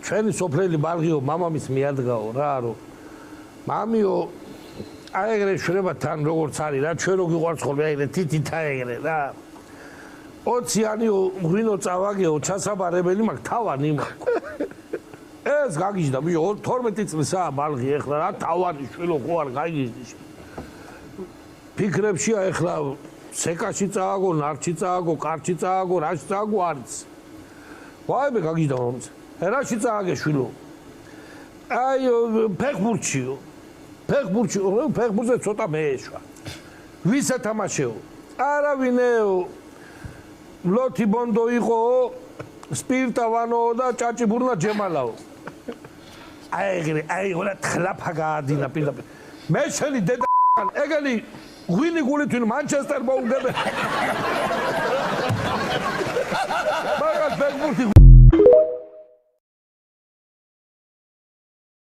ჩვენი სოფლელი ბალღიო მამამის მიადგაო რა რომ მამიო აი ეგრე შრება თან როგორც არის რა ჩვენ რო გიყვარს ხოლმე ეგრე თითით ეგრე რა 20-იანი ღვინო წავაგეო ჩასაბარებელი მაგ თავანი მაქვს ეს გაგიჟდა ბიო 12 წლისაა ბალღი ეხლა რა თავანი შვილო ხო არ გაგიჟდი ფიქრებშია ეხლა სეკაში წააგო ნარჩი წააგო კარჩი წააგო რაში წააგო არც ვაიმე გაგიჟდა მომც რაში წააგე შვილო აი ფეხბურთზე ცოტა მეეშვა ვისა თამაშეო არავინეო ლოთი ბონდო იყო სპირტა ვანო და ჭაჭიბურნა ჯემალაო აი რა თხლაფა გაადინა პირდაპირ მე შენი დედა ეგენი ღვინი გულითვინ მანჩესტერ მოუგებე მაგას ფეხბურთი